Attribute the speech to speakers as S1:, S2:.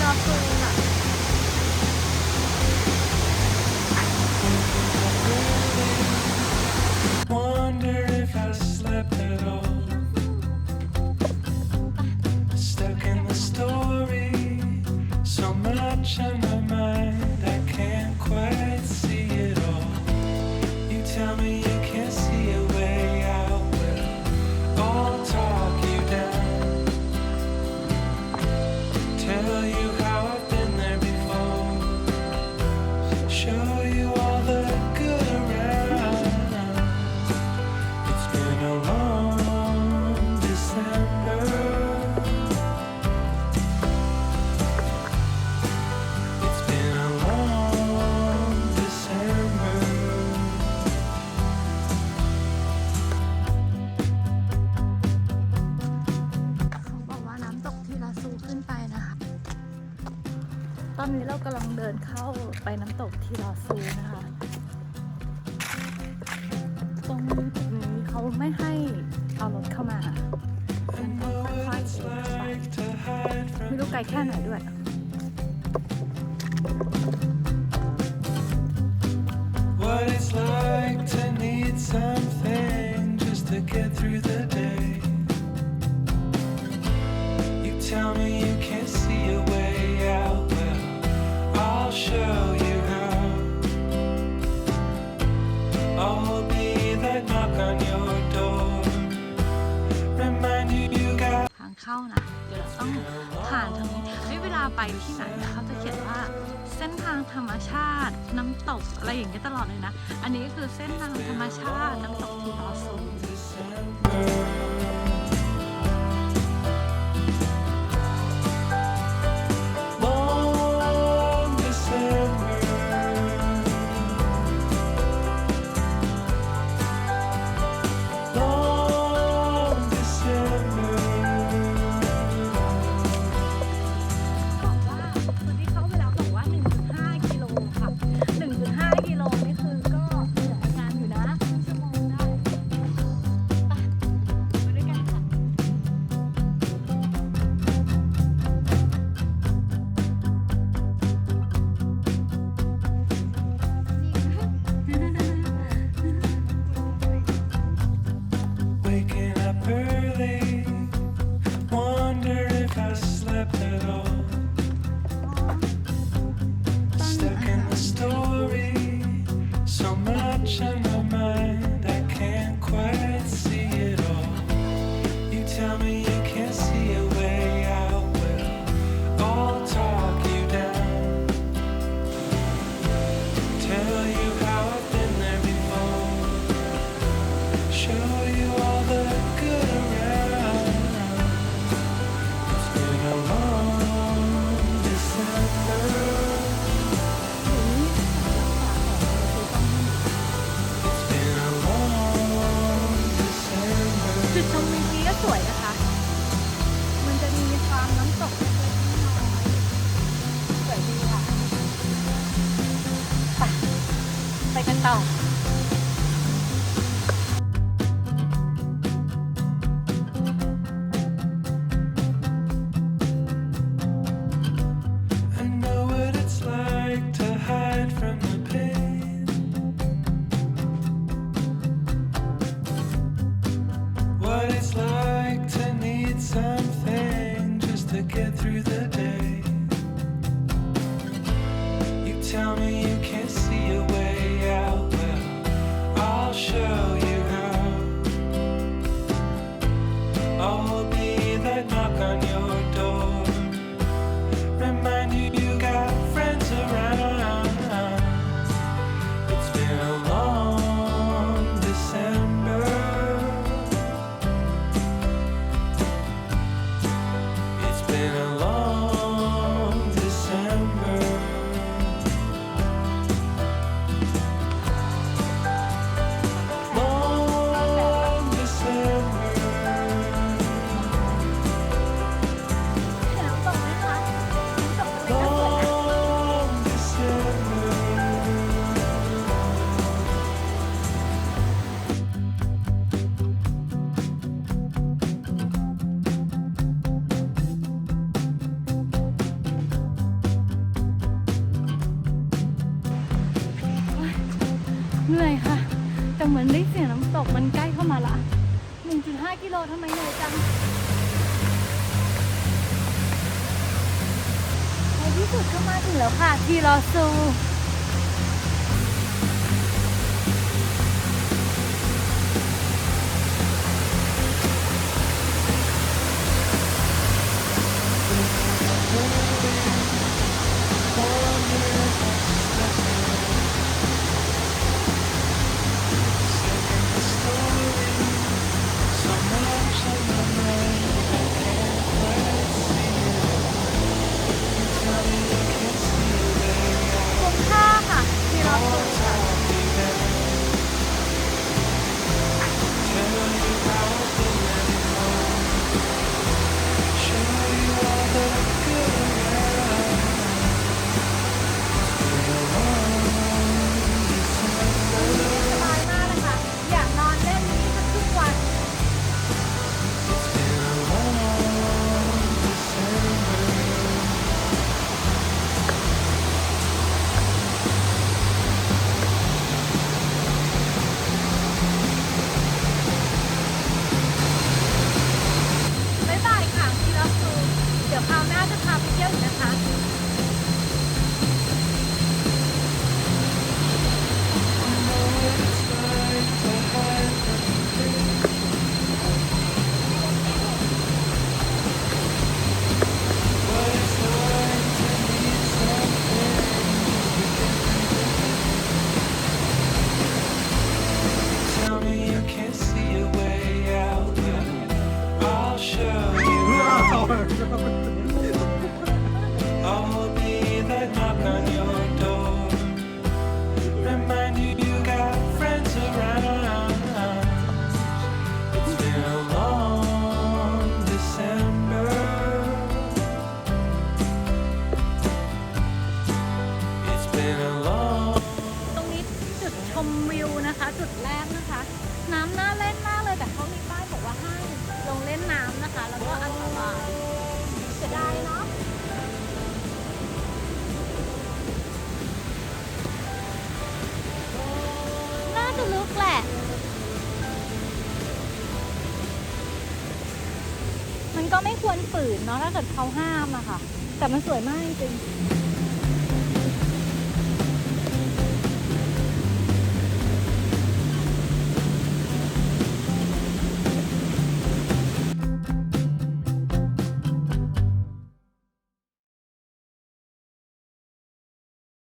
S1: อซูน่ะ
S2: Wonder if I slept at all. Stuck in the story, so much on my mind, I can't quite see it all. You tell me you can't see a way out, well, I'll talk you down. Tell you how I've been there before. Show you all the good around. It's been a long December. It's been a long December.
S1: เขาบอกว่าน้ำตกที่เราซูขึ้นไปนะคะ ตอนนี้เรากำลังเดินเข้าไปน้ำตกที่เราซูนะคะ ตรงจุดนี้เขาไม่ให้เอารถเข้ามามันต้องค่อยๆเดินไปไม่รู้ไกลแค่ไหนด้วย
S2: What it's like to need something just to get through the day. You tell me you can't see a way out, well, I'll show you how. I'll be that knock on your door. Remind you you got
S1: ทางเข้านะ เดี๋ยวเราต้องผ่านทางนี้เวลาไปที่ไหนนะเขาจะเขียนว่าเส้นทางธรรมชาติน้ำตกอะไรอย่างเงี้ยตลอดเลยนะ อันนี้ก็คือเส้นทางธรรมชาติน้ำตกที่ลอซู
S2: Long December. Long December.
S1: บอกว่าคนที่เข้าไปแล้วบอกว่า 1.5 กิโลค่ะ 1.5 กิโลนี่คือก็เหนื่อยงานอยู่นะครึ่งชั่วโมงได้ไปด้วยกันค่ะ
S2: Waking up early, wonder if I slept at all. Stuck in the story, so much on my mind, I can't quite see it all. You tell me you can't see a way out, well, I'll talk you down. Tell you how I've been there before. Show you all the good around. It's been a long December. It's been a long December.
S1: จุดชมวิวนี้ก็สวยนะคะ มันจะมีความน้ำตกเล็กๆน้อยๆสวยดีค่ะ ไปกันต่อ
S2: I know what it's like to hide from the pain. What it's like to need something just to get through the day. You tell me you can't see a way out, well, I'll show you how. I'll be that knock on your door. Remind you you got friends around. It's been a long December. It's been a long
S1: นื่อยค่ะ แต่เหมือนได้เสียงน้ำตกมันใกล้เข้ามาละ 1.5 กิโลทำไมเหนื่อยจังในที่สุดก็มาถึงแล้วค่ะทีรอซูคุ้มค่าค่ะทีรอซูค่ะสบายมากเลยค่ะ อยากนอนเล่นนี่สักครึ่งวัน บ๊ายบายค่ะทีรอซูเดี๋ยวคราวหน้าจะพาไปเที่ยวอีกนะคะ
S2: Tell me you can't see a way out, yeah. I'll show you. I'll be that knock on your door. Remind you you got friends around. It's been a long December. It's been a long.
S1: ตรงนี้จุดชมวิวนะคะ จุดแรกนะคะ น้ำน่าเล่นมากเลยแต่เขามีป้ายบอกว่าห้ามลงเล่นน้ำนะคะ แล้วก็อันตรายเสียดายเนาะน่าจะลึกแหละ มันก็ไม่ควรฝืนเนาะถ้าเกิดเขาห้ามอะค่ะ แต่มันสวยมากจริงๆ